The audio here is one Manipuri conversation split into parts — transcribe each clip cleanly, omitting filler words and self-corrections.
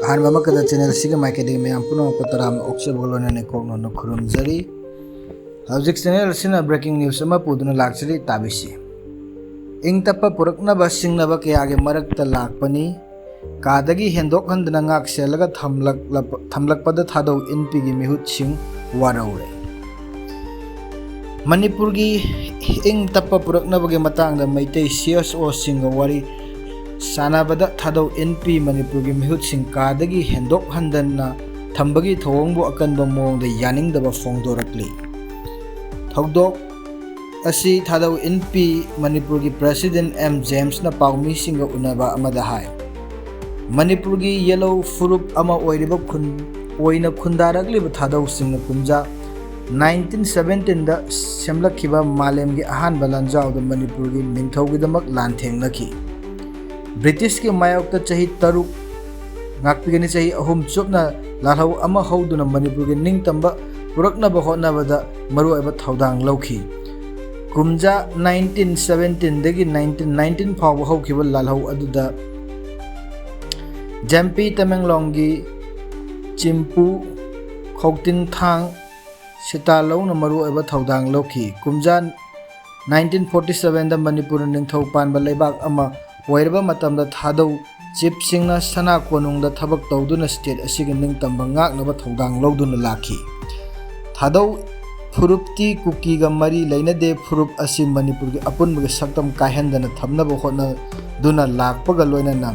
Han mama kada channel siga maikedi me ampuno ko taram oxel bolona ne ko no khurum jari hawjik channel sina breaking news ama puduna lakchari tabisi ing tappa purakna ba singna ba kya ge marak ta lakpani kadagi hendok handna ngak selaga thamlak pada Thadou Inpi gi mihut sing waraure Manipur gi ing tappa purakna ba ge matang da maitei CSO singa wari Sanabada Thadou Inpi Manipur gi mihut sing kadagi hendok handanna thambagi thongbu akanba mong da yaning da ba fongdorakli thogdok asi Thadou Inpi Manipur gi President M James na paumi singa unaba amada hai Manipur gi yellow furup ama oiriba khun oina khundarakli ba Thadou singna kumja 1917 da semlakhiba malem gi ahan balanjau da Manipur gi ningthau gi damak lanthengnaki British ke mayok ta chahi taruk ngakpigani chahi ahum chopna lalhau ama hauduna Manipur ge ningtamba purakna ba hotna bada maru aiba thaudang lauki kumja 1917 dagi 1919 phaw haukiba lalhau aduda Jampi Tamenglongi Chimpu Khoktin Thang Sitalau na maru aiba thaudang lauki kumja 1947 da Manipur ningthau panba leibak ama Wairba matamda Thadou Chief Singna Sana Konungda thabak tawduna state asigi ningtamba ngaknaba thaudang lawduna lakhi Thadou phurupti kuki ga mari leinade phurup asi Manipur gi apunba saktam kaihandana thamnaba hotna duna lakpaga loinana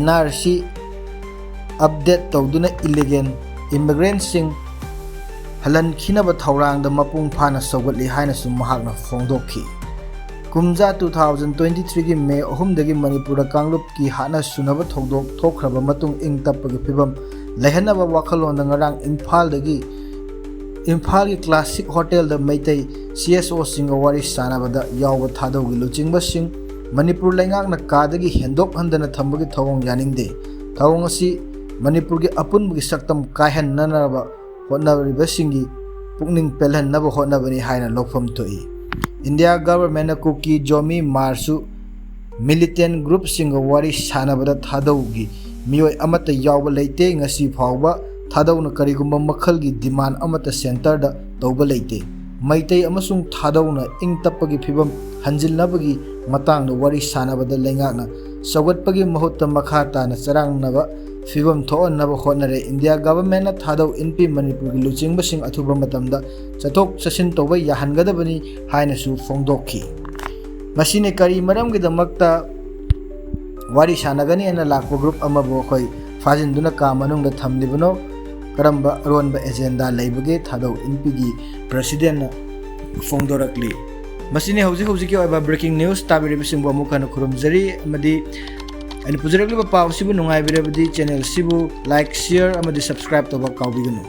NRC update tawduna illegal immigrant sing halan khinaba thaurangda mapung phana sawgatli haina sum mahakna fongdokhi Kumja 2023 gi May 3 dagi Manipur Kanglup ki hana sunaba thogdok thokhraba matung ing tapagi phibam lehanaba wakhalon da ngarang Imphal gi Classic Hotel da Maitai CSO singa wari sanaba da yawba Thadou gi luchingba sing Manipur laingak na kadagi hendok handana thambagi thawong yaningde thawong asi Manipur gi apunbagi saktam kaihan nanaba hotnabari singi pukning pelhan naba hotnabani haina lokfam toi India government kuki jomi marsu militant group singa wari sanabada Thadou gi mioi amata yawba leite ngasi phawba Thadou na karigumba makhal gi demand amata center da tawba leite maitai amasung Thadou na ing tappagi phibam hanjilnabagi matang na wari sanabada lengakna sawatpagi mahutta makhata na charangnaba phibam thoonnaba hotnare India government na Thadou Inpi Manipur gi luchingba sing athuba matamda chathok chasin tawba yahangadabani haina su fongdokhi masine kari maram gi damakta wari sanagani ana lakpa group amabo khoi fajinduna ka manungda thamlibano karamba ronba agenda leibage Thadou Inpi gi president fongdorakli masine hauji ki oiba breaking news tabiri bisingbo amukana khurumjari amadi and pujarakliba paw sibu nungai birabadi channel sibu like share amadi subscribe toba kaubigunu